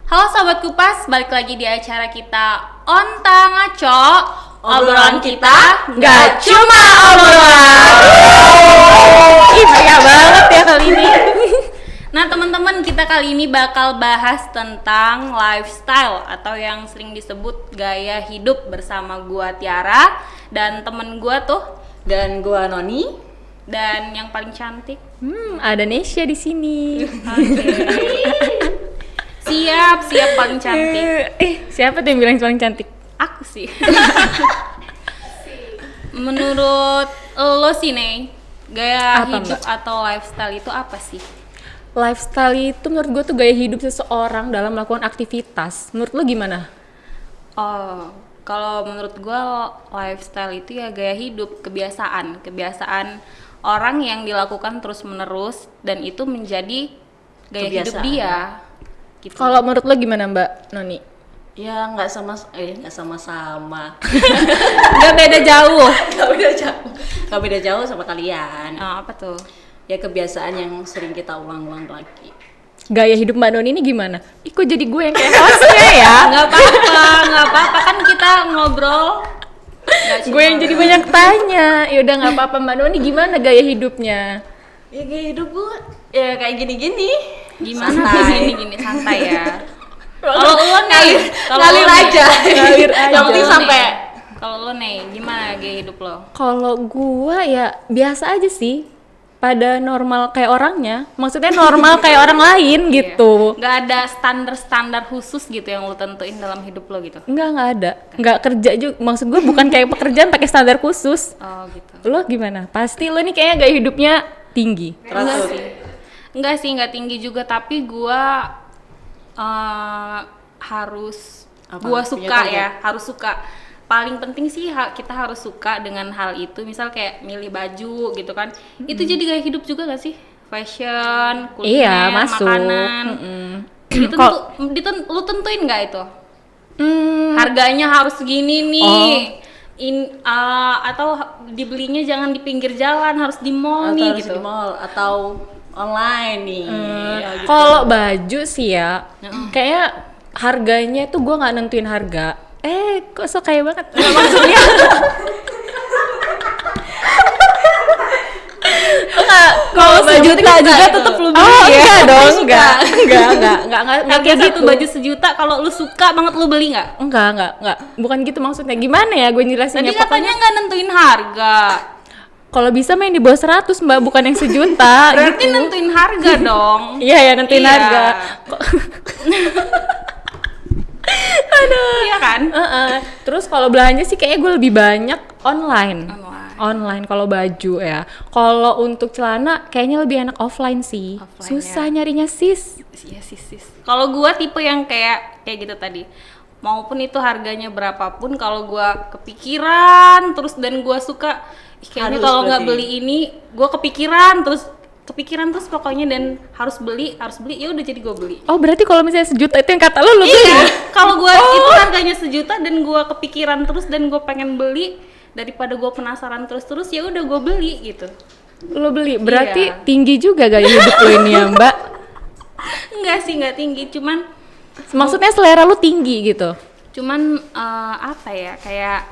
Halo Sobat Kupas, balik lagi di acara kita Onta Ngaco. Obrolan kita nggak cuma obrolan. Ih, meriah banget ya kali ini. Nah teman-teman, kita kali ini bakal bahas tentang lifestyle atau yang sering disebut gaya hidup bersama gua Tiara dan temen gua tuh, Dan gua Noni. dan yang paling cantik. Ada Nesya di sini. Siap paling cantik. Siapa tuh yang bilang paling cantik? Aku sih. Menurut lo sih, Ney, gaya Apa, hidup Mbak? atau lifestyle itu apa sih? Lifestyle itu menurut gue tuh gaya hidup seseorang dalam melakukan aktivitas. Menurut lo gimana? Oh, kalau menurut gue lifestyle itu ya gaya hidup, kebiasaan orang yang dilakukan terus-menerus dan itu menjadi gaya hidup Kebiasaan. dia. Gitu. Kalau menurut lo gimana Mbak Noni? Ya nggak sama-sama. Gak beda jauh. Nggak beda jauh sama kalian. Apa tuh? Ya kebiasaan yang sering kita ulang-ulang lagi. Gaya hidup Mbak Noni ini gimana? Ih, kok jadi gue yang kayak hostnya ya? Nggak apa-apa kan kita ngobrol. Nggak cuma Gue yang jadi banyak tanya. Yaudah nggak apa-apa, Mbak Noni gimana gaya hidupnya? Ya gaya hidup gua ya kayak gini-gini. gimana Santai. gini santai ya. Kalau lo nih, Ngalir aja. Ngalir aja. Yang penting sampai. Kalau lo nih, gimana gaya hidup lo? Kalau gua ya biasa aja sih. Pada normal kayak orangnya. Maksudnya normal kayak orang lain gitu. Nggak ada standar khusus gitu yang lo tentuin dalam hidup lo gitu? Enggak ada. Enggak kerja juga. Maksud gue bukan kayak pekerjaan pakai standar khusus. Oh gitu. Lo gimana? Pasti lo nih kayaknya gaya hidupnya tinggi. Teratur. Enggak sih, nggak tinggi juga, tapi gua harus Apa? gua Punya suka target? ya, harus suka. Paling penting sih kita harus suka dengan hal itu. Misal kayak milih baju gitu kan. Itu jadi gaya hidup juga gak sih? Fashion, kuliner, Iya, masuk. makanan. Lu tentuin nggak itu? Harganya harus segini nih. Atau dibelinya jangan di pinggir jalan, harus di mall Atau nih harus gitu. di mall atau online nih. Ya, gitu. Kalau baju sih ya, kayaknya harganya tuh gue nggak nentuin harga. Kok so kaya banget? Nggak, maksudnya kalau sejuta juga tetep lu beli ya? enggak dong, Suka. enggak Harga kayak satu gitu. baju sejuta, kalau lu suka banget lu beli nggak? Enggak, bukan gitu maksudnya. Gimana ya gue jelasinnya? Tadi katanya nggak nentuin harga. Kalau bisa main di bawah 100 Mbak, bukan yang sejuta. Berarti gitu. nentuin harga dong. Iya ya, nentuin Iya. harga. Iya kan? Terus kalau belanja sih kayaknya gue lebih banyak online. Online kalau baju ya. Kalau untuk celana kayaknya lebih enak offline sih. Offline, Susah nyarinya sis. Iya sis. Kalau gua tipe yang kayak gitu tadi. Maupun itu harganya berapapun, kalau gua kepikiran terus dan gua suka, kayaknya Harus kalau nggak berarti. beli ini, gua kepikiran terus pokoknya dan harus beli, ya udah jadi gua beli. Oh berarti kalau misalnya sejuta itu yang kata lu beli? Iya, kalau gua itu harganya sejuta dan gua kepikiran terus dan gua pengen beli, daripada gua penasaran terus ya udah gua beli gitu. Lu beli, berarti Iya. tinggi juga gaya hidup lu ini ya Mbak? Enggak sih, nggak tinggi, cuman Maksudnya selera lu tinggi gitu? apa ya, kayak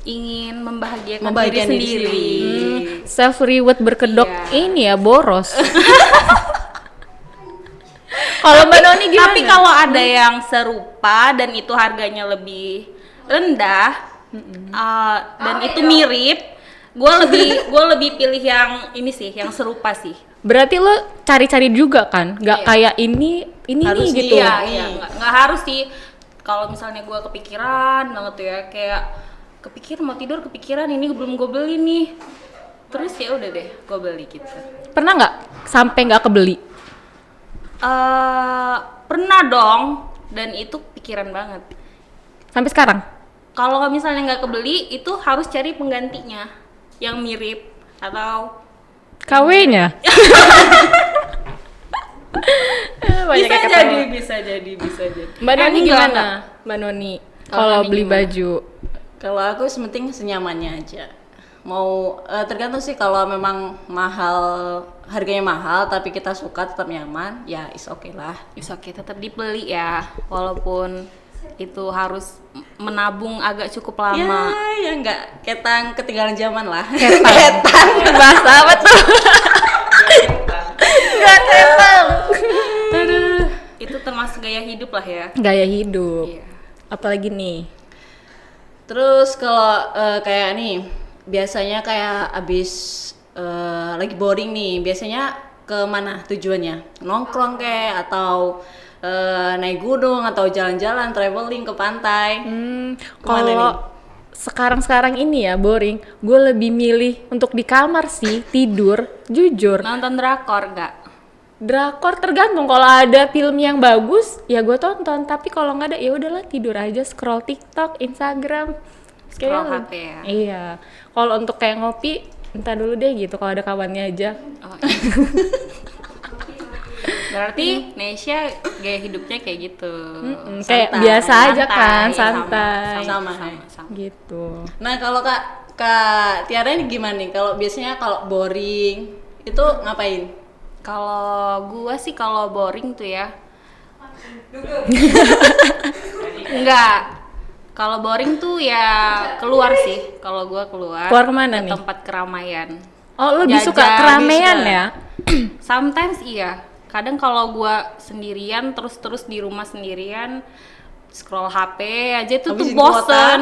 ingin membahagiakan Membahagiakan diri diri sendiri. Self reward berkedok Iya. ini ya boros. Kalau Mbak Noni gimana? Tapi kalau ada yang serupa dan itu harganya lebih rendah, dan itu mirip, gue lebih pilih yang ini sih, yang serupa sih. Berarti lo cari-cari juga kan? Nggak Iya. kayak ini Harus nih gitu. Iya, nggak harus sih. Kalau misalnya gue kepikiran banget tuh ya, kayak mau tidur kepikiran ini belum gue beli nih, terus ya udah deh gue beli gitu. Pernah nggak sampai nggak kebeli? Pernah dong, dan itu pikiran banget. Sampai sekarang? Kalau misalnya nggak kebeli, itu harus cari penggantinya yang mirip atau KW-nya? bisa jadi. Mbak Noni Enggak, gimana? enggak. Mbak Noni Kalau kalau Noni beli gimana? baju Kalau aku sementing senyamannya aja. mau tergantung sih, kalau memang mahal, harganya mahal tapi kita suka tetap nyaman, ya is oke lah. Is oke, tetap dibeli ya, walaupun itu harus menabung agak cukup lama. Ya nggak ketang ketinggalan zaman lah. Ketang. Bahasa apa tuh? Nggak ketang. Aduh. Itu termasuk gaya hidup lah ya. Gaya hidup. Iya. Apalagi nih? Terus kalau kayak nih, biasanya kayak abis lagi boring nih, biasanya ke mana tujuannya? Nongkrong kayak, atau naik gunung, atau jalan-jalan traveling ke pantai? Kemana nih? Kalau sekarang ini ya boring, gue lebih milih untuk di kamar sih, tidur, jujur. Nonton drakor nggak? Drakor tergantung, kalau ada film yang bagus ya gue tonton, tapi kalau nggak ada ya udahlah tidur aja, scroll TikTok, Instagram, Scroll Kayaknya- HP ya? Iya. Kalau untuk kayak ngopi, entar dulu deh gitu, kalau ada kawannya aja. Oh, iya. Berarti Nesya gaya hidupnya kayak gitu. Kayak Santai. biasa aja kan, Santai, santai. Sama. Gitu. Nah kalau Kak Tiara ini gimana nih? Kalau biasanya kalau boring itu ngapain? Kalau gua sih kalau boring tuh ya. Enggak. Kalau boring tuh ya keluar sih. Kalau gua keluar. Keluar kemana ke nih? tempat keramaian. Oh, lu lebih suka Jajan, keramaian bisa. ya? Sometimes iya. Kadang kalau gua sendirian terus di rumah sendirian scroll HP aja itu tuh Habisin bosen.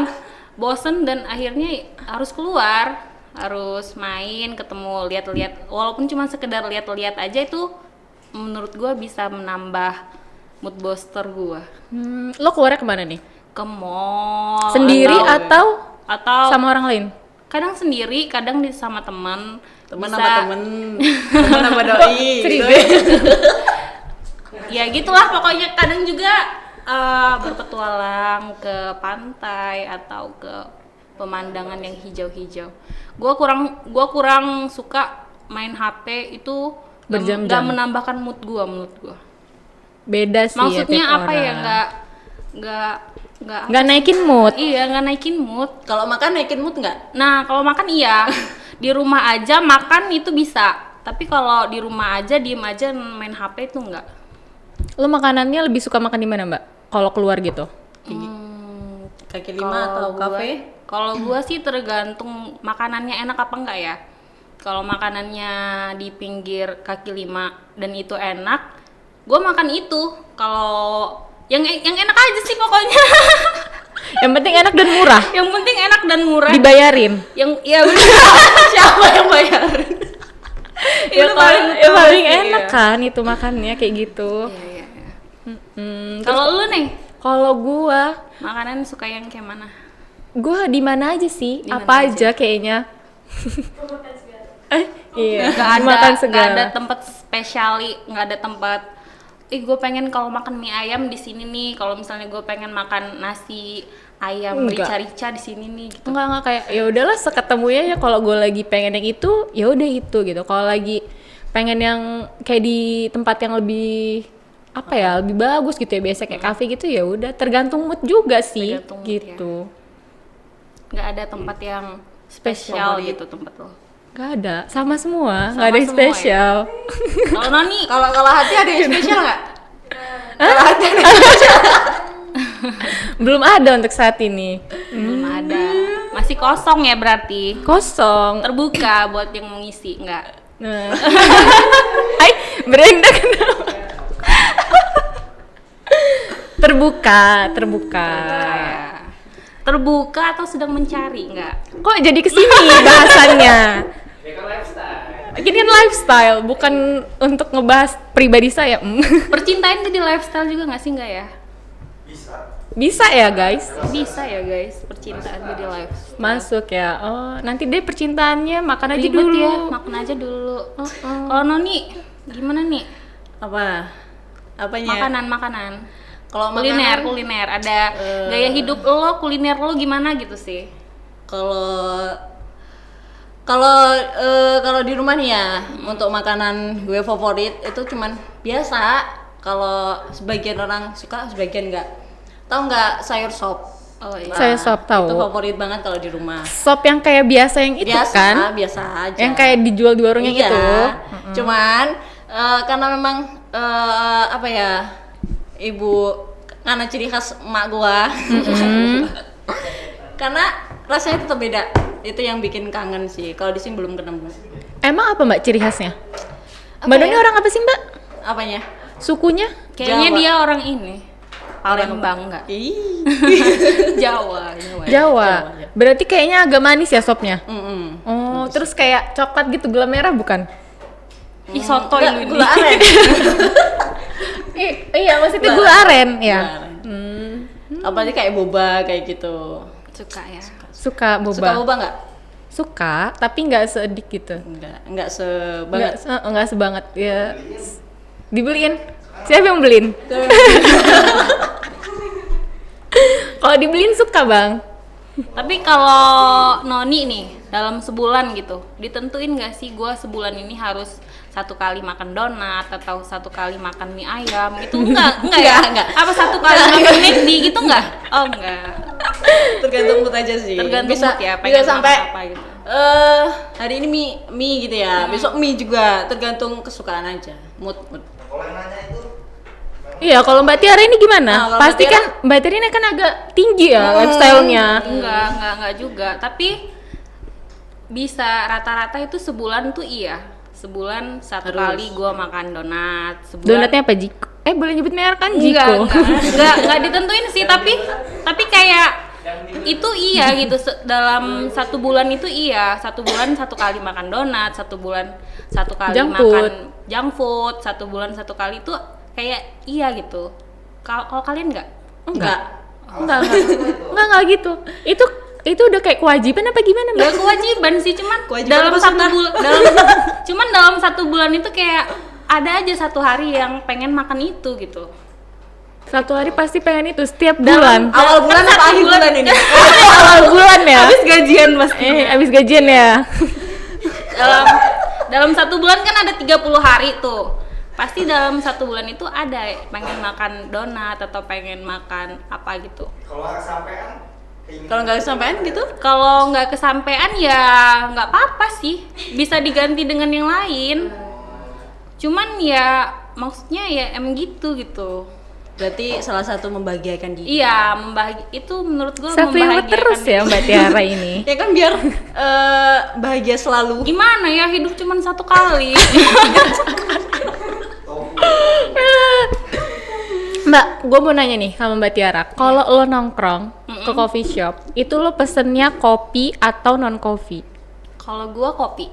Bosen dan akhirnya harus keluar, harus main, ketemu, lihat-lihat. Walaupun cuma sekedar lihat-lihat aja itu menurut gua bisa menambah mood booster gua. Lo keluarnya kemana nih? Ke mall Sendiri atau atau sama orang lain? kadang sendiri, kadang sama teman. Temen Bisa- apa temen? Temen apa doi? Ya gitulah pokoknya. Kadang juga berpetualang ke pantai atau ke pemandangan yang hijau-hijau. Gua kurang suka main HP itu, Berjam-jam. nggak menambahkan mood gua menurut gua. Beda sih Maksudnya ya, tiap apa ya, orang. nggak Nggak naikin mood. iya, nggak naikin mood. Kalau makan naikin mood nggak? Nah, kalau makan iya. Di rumah aja makan itu bisa. Tapi kalau di rumah aja diem aja main HP itu enggak. Lo makanannya lebih suka makan di mana, Mbak? Kalau keluar gitu? Kaki lima atau kafe? Kalau gua sih tergantung makanannya enak apa enggak ya. Kalau makanannya di pinggir kaki lima dan itu enak, gua makan itu. Kalau yang enak aja sih pokoknya. Yang penting enak dan murah. Yang penting enak dan murah. Dibayarin. Yang ya benar. Siapa yang bayarin? Ya Itu paling, utama paling sih, enak iya. kan itu makannya kayak gitu. Iya. Hmm, Kalau lu nih, kalau gua makanan suka yang kayak mana? di mana aja sih? Di mana Apa aja kayaknya? Iya, makan Nggak segala. ada tempat spesiali, nggak ada tempat. Gue pengen kalau makan mie ayam di sini nih. Kalau misalnya gue pengen makan nasi ayam Enggak. rica-rica di sini nih. Gitu. Enggak kayak ya udahlah seketemunya ya, kalau gue lagi pengen yang itu ya udah itu gitu. Kalau lagi pengen yang kayak di tempat yang lebih apa ya, lebih bagus gitu ya, biasa kayak kafe gitu, ya udah tergantung mood juga sih. Tergantung mood, gitu. Nggak ada tempat yang spesial gitu tempat lo. Gak ada, sama semua, Sama nggak ada yang semua spesial. Kalau Noni, Kalau hati ada yang spesial nggak? Belum ada untuk saat ini. belum ada. Masih kosong ya berarti. Kosong. Terbuka buat yang mau ngisi, nggak? Nah. Hai, Brenda kenapa? Terbuka. Ya. Terbuka atau sedang mencari, nggak? Kok jadi kesini bahasannya? Ini kan lifestyle, bukan untuk ngebahas pribadi saya. Percintaan jadi lifestyle juga nggak sih, nggak ya? Bisa ya guys? Bisa ya guys, percintaan jadi lifestyle. Masuk ya. Oh, nanti deh percintaannya makan aja Ribet dulu. ya, makan aja dulu. Kalau Noni, gimana nih? Apa? Apanya? Makanan. Kalau Kuliner. Ada gaya hidup lo, kuliner lo gimana gitu sih? Kalau di rumah nih ya, untuk makanan gue favorit itu cuman biasa. Kalau sebagian orang suka, sebagian enggak. Tahu nggak sayur sop? Oh iya. Saya sop tahu. Itu favorit banget kalau di rumah. Sop yang kayak biasa yang itu Biasa, kan? biasa aja. Yang kayak dijual di warung yang Iya. itu. Cuman karena memang apa ya, ibu karena ciri khas emak gua. Karena rasanya tetap beda. Itu yang bikin kangen sih. Kalau di sini belum ketemu. Emang apa Mbak ciri khasnya? Apa Mbak Noni ya? orang apa sih Mbak? Apanya? Sukunya? Kayaknya Jawa. dia orang ini. Palembang enggak? Ih. Jawa. Jawa. ya. Berarti kayaknya agak manis ya sopnya? Mm-mm. Oh, terus kayak coklat gitu gula merah bukan? Ih, sotoy Nggak, lu ini. gula aren. Iya, maksudnya Gula gula aren ya. Gula aren. Apalagi kayak boba kayak gitu. Suka ya. Suka boba. Suka boba nggak? Suka, tapi nggak seedik gitu. Enggak sebanget. Nggak sebanget ya. Dibeliin. Siapa yang beliin? Kalau dibeliin suka bang. Tapi kalau Noni nih dalam sebulan gitu, ditentuin nggak sih gue sebulan ini harus 1 kali makan donat atau 1 kali makan mie ayam gitu? Enggak ya? Enggak. Apa 1 kali makan McD gitu enggak? Oh enggak. Tergantung mood aja sih. Tergantung bisa, mood ya, bisa pengen sampai makan apa gitu. hari ini mie gitu ya. Besok mie juga, tergantung kesukaan aja. Mood. Iya, kalau Mbak Tiara ini gimana? Nah, kalau Pasti Mbak kan Mbak Tiara ini kan agak tinggi ya lifestyle-nya. Enggak juga. Tapi bisa rata-rata itu sebulan tuh iya. Sebulan 1 Harus. kali gue makan donat. Sebulan Donatnya apa Jiko? Boleh nyebut merek kan Jiko? enggak ditentuin sih, tapi kayak itu iya gitu. Dalam 1 bulan itu iya, 1 bulan 1 kali makan donat, 1 bulan 1 kali Junk makan food. junk food, 1 bulan 1 kali itu kayak iya gitu. Kalau kalian enggak? Enggak gitu. Itu udah kayak kewajiban apa gimana Mbak? Enggak kewajiban sih, cuman Kewajiban dalam apa 1 sunnah? bulan cuman dalam 1 bulan itu kayak ada aja 1 hari yang pengen makan itu gitu. Satu hari pasti pengen itu setiap bulan. Awal bulan apa akhir bulan ini? Awal bulan ya. Habis gajian pasti. Habis gajian ya. dalam 1 bulan kan ada 30 hari tuh. Pasti dalam 1 bulan itu ada pengen makan donat atau pengen makan apa gitu. Kalau nggak kesampaian gitu? Kalau nggak kesampean ya nggak apa-apa sih, bisa diganti dengan yang lain. Cuman ya maksudnya ya emang gitu. Berarti salah satu membahagiakan diri. Iya, itu menurut gue Self reward terus ya Mbak Tiara ini. Ya kan biar bahagia selalu. Gimana ya, hidup cuman 1 kali. Mbak, gue mau nanya nih sama Mbak Tiara. Kalau lo nongkrong ke coffee shop, itu lo pesennya kopi atau non kopi? Kalau gue kopi.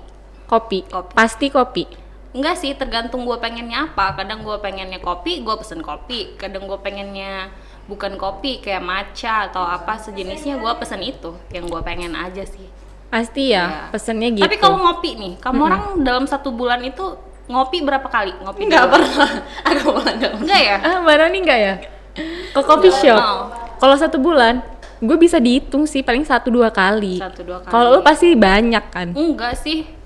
Kopi. Kopi. Pasti kopi. Enggak sih, tergantung gue pengennya apa. Kadang gue pengennya kopi, gue pesen kopi. Kadang gue pengennya bukan kopi, kayak matcha atau apa sejenisnya, gue pesen itu. Yang gue pengen aja sih. Pasti ya, Iya. pesennya gitu. Tapi kalau ngopi nih, kamu orang dalam 1 bulan itu ngopi berapa kali? Ngopi Nggak dulu. pernah. Aku malah nggak pernah. Enggak ya? Mbak Noni enggak ya? Ke coffee shop. mau. Kalau 1 bulan, gue bisa dihitung sih paling 1-2 kali. 1-2 kali. Kalau lo pasti banyak kan? Enggak sih.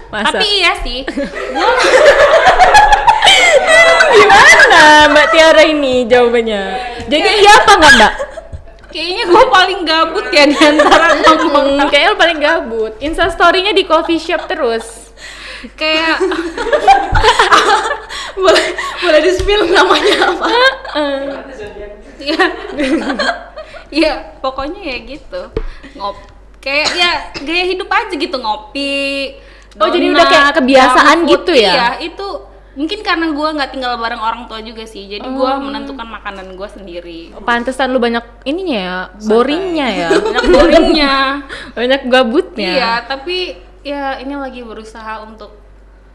Masa? Tapi iya sih. Gua Gimana Mbak Tiara ini jawabannya? Jadi iya apa enggak Mbak? kayaknya gue paling gabut ya di antara ngomong. Kayaknya lo paling gabut. Insta story-nya di coffee shop terus. Kayak boleh di spill namanya apa? ya. Ya, pokoknya ya gitu. Kayak ya gaya hidup aja gitu, ngopi. Oh, jadi udah kayak kebiasaan junk food. gitu ya? Iya, itu mungkin karena gue nggak tinggal bareng orang tua juga sih. Jadi gue menentukan makanan gue sendiri. Pantesan lu banyak ininya ya, boringnya ya. Banyak boringnya. Banyak gabutnya. Iya, tapi ya ini lagi berusaha untuk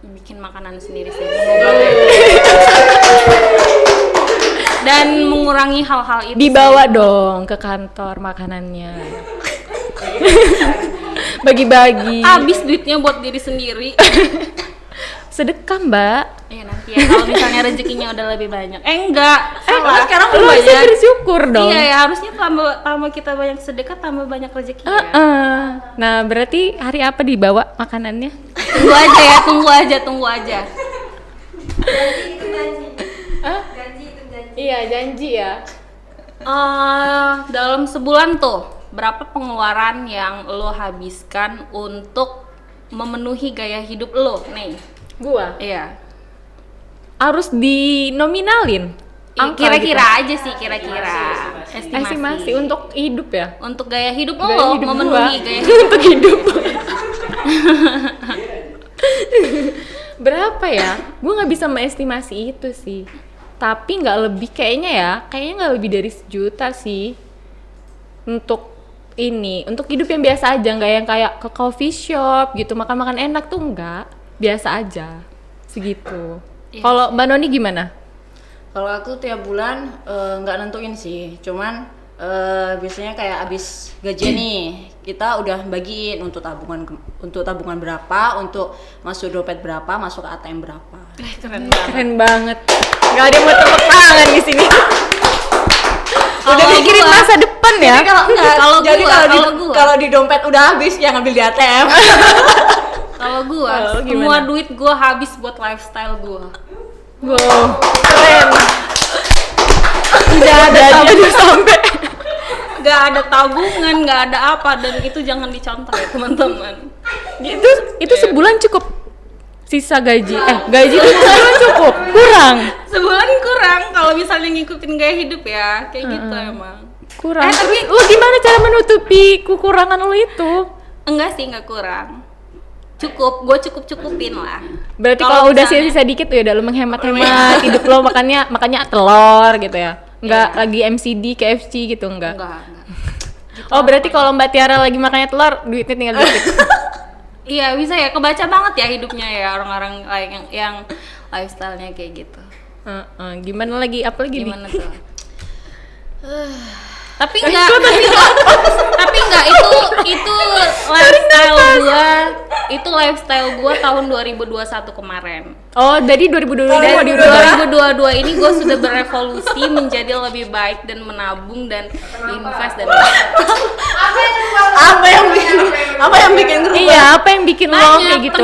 bikin makanan sendiri sih. Dan mengurangi hal-hal itu. Dibawa dong ke kantor makanannya. Bagi-bagi. Habis duitnya buat diri sendiri. Sedekah Mbak. Iya nanti ya kalau misalnya rezekinya udah lebih banyak. Enggak, salah. sekarang Lu belum harusnya banyak. bersyukur dong. Iya ya, harusnya tambah kita banyak sedekah, tambah banyak rezeki ya. Nah berarti hari apa dibawa makanannya? Tunggu aja ya, tunggu aja. Iya janji ya. Dalam sebulan tuh berapa pengeluaran yang lo habiskan untuk memenuhi gaya hidup lo nih? Gua Iya. harus dinominalin. Angka Kira-kira gitu. aja sih, kira-kira Estimasi untuk hidup ya. untuk gaya hidup Gaya lo, hidup memenuhi gua. gaya hidup. Untuk hidup. Berapa ya? Gue nggak bisa mengestimasi itu sih. Tapi nggak lebih kayaknya nggak lebih dari 1 juta sih. Untuk ini, untuk hidup yang biasa aja, nggak yang kayak ke coffee shop gitu, makan-makan enak tuh nggak, biasa aja, segitu. Iya Kalau Mbak Noni gimana? Kalau aku tiap bulan nggak nentuin sih, cuman biasanya kayak abis gajian nih kita udah bagiin untuk tabungan berapa, untuk masuk dompet berapa, masuk ke ATM berapa. Keren banget. Keren banget. Nggak ada yang mau tepuk tangan di sini. Udah Kalau mikirin gua- masa depan ya. Jadi kalau enggak, Kalau jadi gua- kalau di, kalau gua. kalau di dompet udah habis ya ngambil di ATM. Kalau gua, Kalau lu semua gimana? duit gua habis buat lifestyle gua. Wow, keren. Udah ada sampai. Gak ada tabungan, gak ada apa, dan itu jangan dicontoh ya teman-teman. Itu sebulan cukup sisa gaji. Gaji itu sebulan cukup. Kurang. Sebulan kurang kalau misalnya ngikutin gaya hidup ya, kayak gitu emang. Kurang. Tapi- Terus lu gimana cara menutupi kekurangan lu itu? Enggak sih, nggak kurang. Cukup, gue cukup-cupin lah. Berarti Kalau kalau udah misalnya- sisa dikit tuh ya udah lu menghemat-hemat hidup lo, makanya telur gitu ya. Enggak lagi MCD, KFC gitu enggak. Enggak. Oh, berarti kalau Mbak Tiara lagi makannya telur, duitnya tinggal dikit. Iya bisa ya, kebaca banget ya hidupnya ya orang-orang yang lifestyle-nya kayak gitu. Gimana lagi? Apa lagi nih? Gimana tuh? Tapi enggak itu lifestyle gua tahun 2021 kemarin. Oh, dari 2022 Dan mau diubah. 2022 ini gue sudah berevolusi menjadi lebih baik dan menabung dan invest dan apa yang bikin berubah? Iya, apa yang bikin lo banyak. kayak gitu?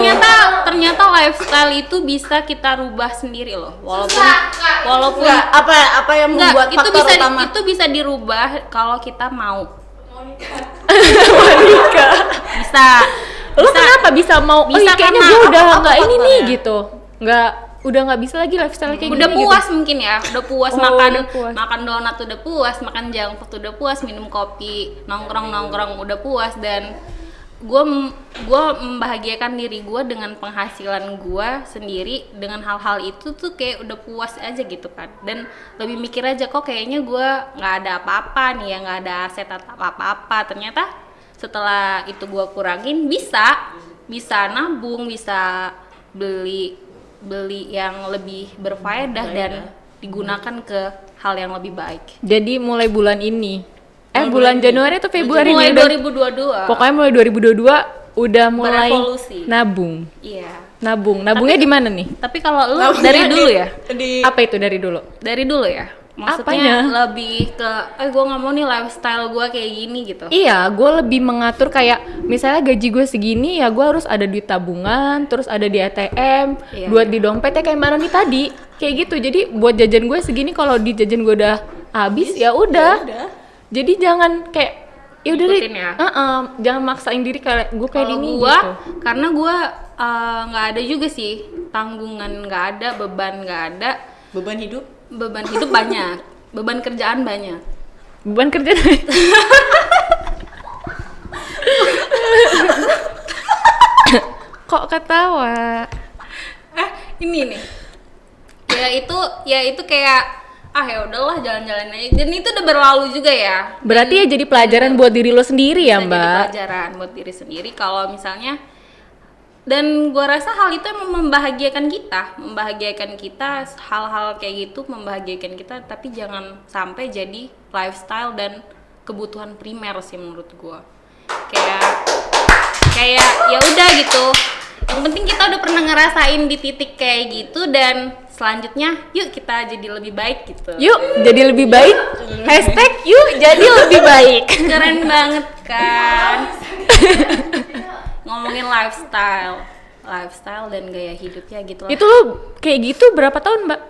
Ternyata lifestyle itu bisa kita rubah sendiri loh. Walaupun Enggak, apa yang enggak, membuat itu faktor bisa utama? itu bisa dirubah kalau kita mau. Monika. Bisa. Lo kenapa bisa mau? Bisa Kayaknya karena gue udah apa nggak ini nih faktornya? gitu. Udah nggak bisa lagi lifestyle kayak Udah gini puas gitu. mungkin ya, udah puas Oh, makan udah puas. makan donat udah puas, makan junk food udah puas, minum kopi, nongkrong udah puas, dan gue membahagiakan diri gue dengan penghasilan gue sendiri, dengan hal-hal itu tuh kayak udah puas aja gitu kan. Dan lebih mikir aja, kok kayaknya gue nggak ada apa-apa nih ya, nggak ada aset atau apa-apa. Ternyata setelah itu gue kurangin, bisa nabung, bisa beli yang lebih berfaedah dan digunakan ke hal yang lebih baik. Jadi mulai bulan ini, bulan Januari atau Februari Mulai nih, 2022. pokoknya mulai 2022 udah mulai Berevolusi. nabung. Iya. Nabungnya di mana nih? Tapi kalau lu Nabungnya dari dulu ya? Apa itu dari dulu? Dari dulu ya? Maksudnya Apanya? lebih ke gue nggak mau nih lifestyle gue kayak gini gitu. Iya, gue lebih mengatur kayak misalnya gaji gue segini ya gue harus ada duit tabungan, terus ada di ATM, Iya. buat di dompet ya kayak Maroni tadi, kayak gitu. Jadi buat jajan gue segini, kalau di jajan gue udah habis ya udah. Jadi jangan kayak ya udah deh, Ikutin ya. jangan maksain diri kayak gue kayak Kalau ini gue, gitu. karena gue nggak ada juga sih tanggungan, nggak ada beban, nggak ada Beban hidup? beban hidup banyak, beban kerjaan banyak. Beban kerja. Kok ketawa? Ini nih, ya itu kayak ya udahlah jalan-jalan aja, dan itu udah berlalu juga ya. Berarti ya jadi pelajaran buat diri lo sendiri ya, Bisa jadi Mbak. pelajaran buat diri sendiri kalau misalnya, dan gua rasa hal itu emang membahagiakan kita, hal-hal kayak gitu membahagiakan kita, tapi jangan sampai jadi lifestyle dan kebutuhan primer sih menurut gua. Kayak ya udah gitu, yang penting kita udah pernah ngerasain di titik kayak gitu, dan selanjutnya yuk kita jadi lebih baik gitu. Yuk jadi lebih baik. Hashtag yuk jadi lebih baik. Keren banget kan. Ngomongin lifestyle dan gaya hidupnya gitu lah. Itu lo kayak gitu berapa tahun, Mbak?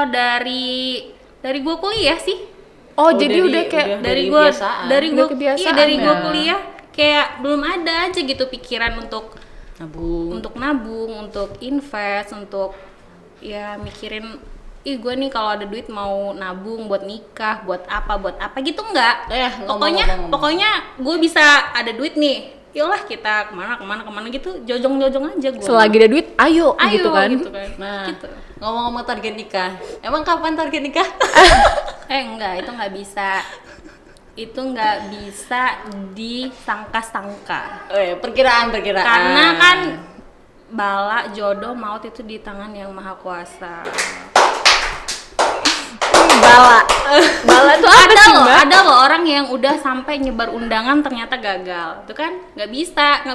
Dari Dari gue kuliah sih. Oh, jadi udah kayak Dari dari gue kebiasaan. dari Udah gue kebiasaan dari gue ya. kuliah kayak belum ada aja gitu pikiran nabung. untuk nabung, untuk invest, untuk ya mikirin gue nih kalau ada duit mau nabung buat nikah, buat apa gitu enggak. Ngomong. Pokoknya gue bisa ada duit nih, yolah kita kemana gitu, jojong aja gue. selagi ada duit, ayo gitu kan. Nah, Gitu. ngomong-ngomong target nikah, emang kapan target nikah? Enggak, itu nggak bisa. Itu nggak bisa disangka-sangka. Perkiraan. Karena kan bala jodoh maut itu di tangan yang maha kuasa. Bala tuh apa sih, Mbak? Ada loh orang yang udah sampai nyebar undangan ternyata gagal. Itu kan nggak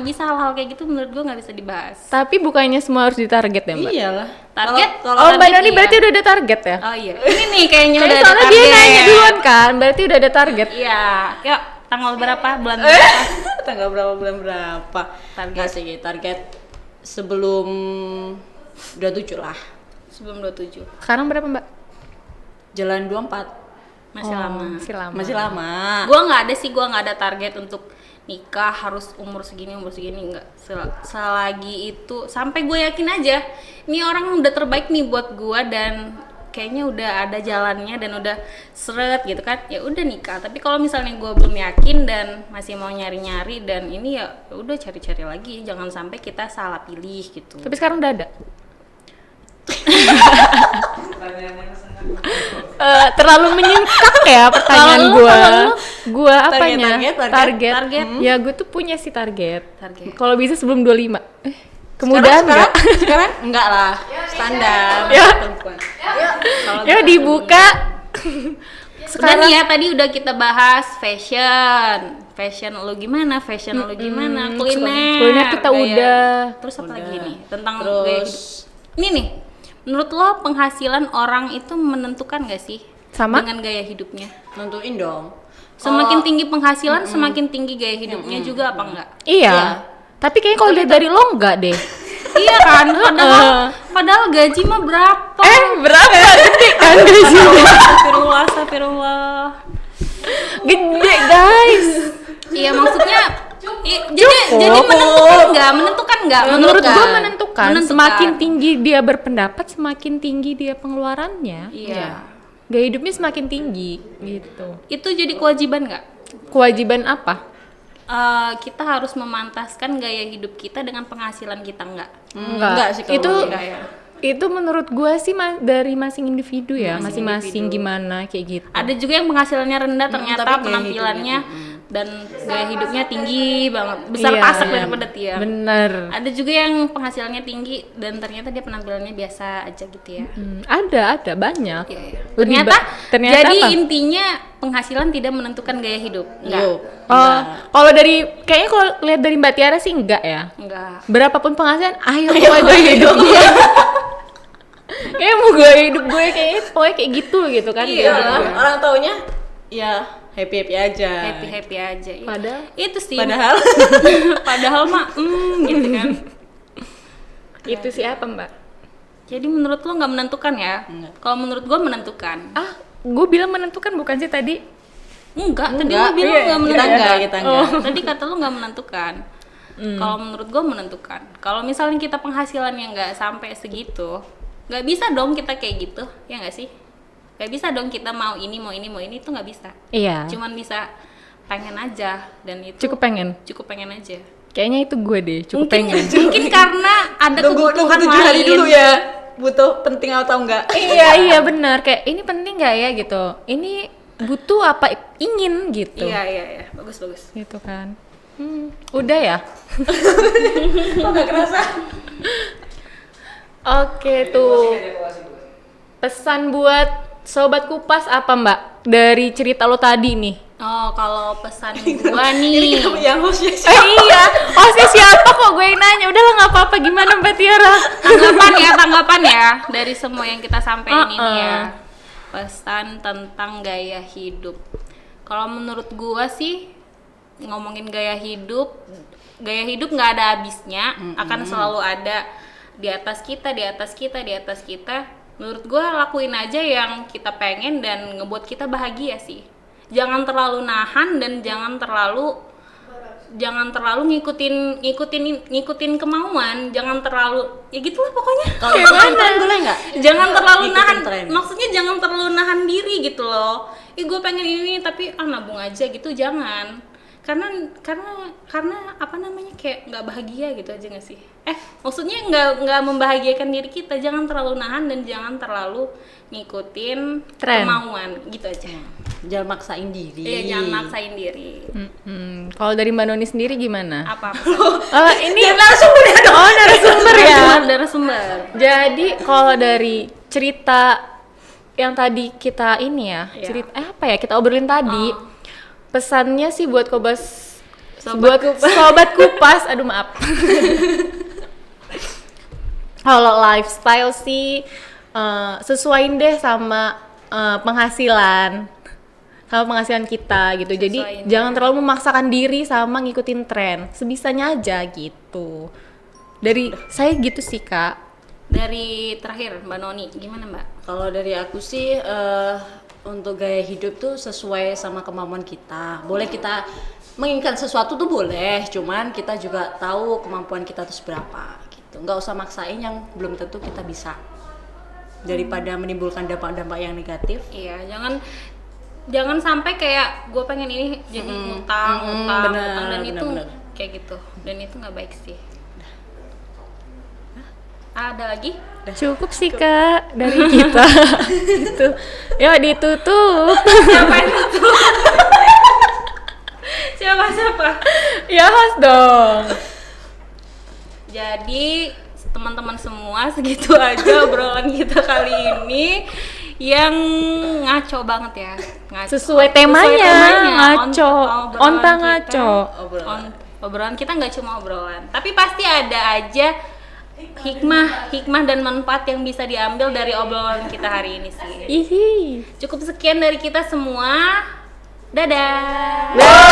bisa hal-hal kayak gitu menurut gua nggak bisa dibahas. Tapi bukannya semua harus ditarget ya, Mbak? Iyalah. Target? Oh, Mbak Noni iya. berarti udah ada target ya? Oh iya. Ini nih kayaknya Kayak udah ada soalnya dia target. nanya duluan kan, berarti udah ada target. Iya. Yuk, tanggal berapa? Bulan berapa? Tanggal berapa bulan berapa? Target. Nggak sih, target sebelum 27 lah. Sebelum 27. Sekarang berapa, Mbak? Jalan 24. Masih lama. Masih lama. Gua nggak ada target untuk nikah harus umur segini enggak. Selagi itu sampai gue yakin aja ini orang udah terbaik nih buat gua dan kayaknya udah ada jalannya dan udah seret gitu kan, ya udah nikah. Tapi kalau misalnya gua belum yakin dan masih mau nyari-nyari dan ini ya udah cari-cari lagi, jangan sampai kita salah pilih gitu. Tapi sekarang udah ada. Terlalu menyingkap ya pertanyaan Kalau lu, gua. kalau lu? Gua apanya? Target. Ya gue tuh punya sih target. Target. Kalau bisa sebelum 25. Kemudahan enggak? Sekarang enggak lah. Standar. Ya. Perempuan. Ya dibuka. Udah nih ya, tadi udah kita bahas fashion lu gimana, kuliner kita gaya. udah. Terus apa lagi nih tentang Terus gaya hidup? Ini nih, menurut lo penghasilan orang itu menentukan gak sih Sama? dengan gaya hidupnya? nentuin dong. Semakin tinggi penghasilan, semakin tinggi gaya hidupnya juga apa enggak? Iya. Tapi kayaknya kalau lihat dari lo enggak deh. Iya kan, padahal gaji mah berapa? Berapa? Gede kan gajinya? Astagfirullah. Gede guys. Iya maksudnya jadi menentukan nggak? Menurut gue menentukan. Menentukan. Semakin tinggi dia berpendapat, semakin tinggi dia pengeluarannya. Iya. Gaya hidupnya semakin tinggi gitu. Itu jadi kewajiban nggak? Kewajiban apa? Kita harus memantaskan gaya hidup kita dengan penghasilan kita nggak? Enggak sih kalau Itu Enggak ya. itu menurut gue sih dari masing individu ya, masing-masing individu. gimana kayak gitu. Ada juga yang penghasilannya rendah ternyata tapi gaya penampilannya dan gaya hidupnya tinggi banget, besar pasak daripada tiang. Bener. Ada juga yang penghasilannya tinggi dan ternyata dia penampilannya biasa aja gitu ya. Ada banyak. Iya, iya. Lebih Ternyata jadi apa? intinya penghasilan tidak menentukan gaya hidup. Enggak. Oh, kalau kayaknya kalau lihat dari Mbak Tiara sih enggak ya. Enggak. Berapapun penghasilan, ayo gaya hidup gue. Kayak mau gaya hidup gue kayaknya pokoknya kayak gitu kan. Iya, gaya hidup gue. orang taunya ya happy aja. Happy aja. Iya. Padahal itu sih. Padahal Padahal mah gitu kan. itu sih apa Mbak? Jadi menurut lo nggak menentukan ya? Kalau menurut gua menentukan. Gue bilang menentukan bukan sih tadi? Enggak, tadi lo bilang nggak kita menentukan. enggak. Tadi kata lo nggak menentukan. Kalau menurut gua menentukan. Kalau misalnya kita penghasilan yang nggak sampai segitu, nggak bisa dong kita kayak gitu, ya nggak sih? Nggak bisa dong kita mau ini itu nggak bisa. Iya. Cuman bisa pengen aja dan itu Cukup pengen. aja. Kayaknya itu gue deh, cukup pengen. Mungkin karena ada nunggu kebutuhan 7 hari lain. dulu ya. Butuh penting atau enggak? iya benar, kayak ini penting nggak ya gitu. Ini butuh apa ingin gitu. Iya, bagus. Gitu kan. Udah ya? Kok enggak kerasa? Oke tuh. Pesan buat Sobat Kupas apa Mbak? Dari cerita lo tadi nih. Oh, kalau pesan gua nih. Ini yang hostnya Iya, hostnya siapa kok gue yang nanya? Udahlah nggak apa-apa, gimana Mbak Tiara? Tanggapan ya dari semua yang kita sampaikan ini ya. Pesan tentang gaya hidup. Kalau menurut gua sih ngomongin gaya hidup nggak ada habisnya, akan selalu ada di atas kita. menurut gue lakuin aja yang kita pengen dan ngebuat kita bahagia sih. Jangan terlalu nahan dan jangan terlalu ngikutin kemauan, jangan terlalu ya gitulah pokoknya. Kalau ikutin tren boleh nggak? Jangan terlalu Ikutin nahan, tren. maksudnya jangan terlalu nahan diri gitu loh. Gue pengen ini tapi nabung aja gitu, jangan. Karena apa namanya, kayak nggak bahagia gitu aja nggak sih? Maksudnya nggak membahagiakan diri kita. Jangan terlalu nahan dan jangan terlalu ngikutin Tren. kemauan gitu aja. Jangan maksain diri. Iya, jangan maksain diri. Kalau dari Mbak Noni sendiri gimana? Apa? Ini narasumber ya dong. Oh, narasumber ya. Narasumber. Jadi kalau dari cerita yang tadi kita ini ya, Iya. cerita apa ya kita obrolin tadi, pesannya sih buat Sobat sobat kupas, aduh maaf. Kalau lifestyle sih sesuaiin deh sama penghasilan kita gitu. Jadi Sesuaiin jangan terlalu memaksakan diri sama ngikutin tren, sebisanya aja gitu. Dari saya gitu sih Kak. Dari terakhir Mbak Noni, gimana Mbak? Kalau dari aku sih untuk gaya hidup tuh sesuai sama kemampuan kita. Boleh kita menginginkan sesuatu tuh boleh, cuman kita juga tahu kemampuan kita tuh seberapa gitu. Nggak usah maksain yang belum tentu kita bisa. Daripada menimbulkan dampak-dampak yang negatif. Iya, jangan sampai kayak gue pengen ini jadi utang dan itu bener. kayak gitu, dan itu nggak baik sih. Ada lagi? Cukup sih Kak dari kita. Gitu. Yuk ditutup. Siapa yang itu? Siapa? Ya host dong. Jadi teman-teman semua, segitu aja obrolan kita kali ini yang ngaco banget ya. Sesuai temanya, ngaco. Obrolan Onta kita- ngaco. Obrolan kita nggak cuma obrolan, tapi pasti ada aja hikmah dan manfaat yang bisa diambil dari obrolan kita hari ini sih. Ihi. Cukup sekian dari kita semua. Dadah. Dah.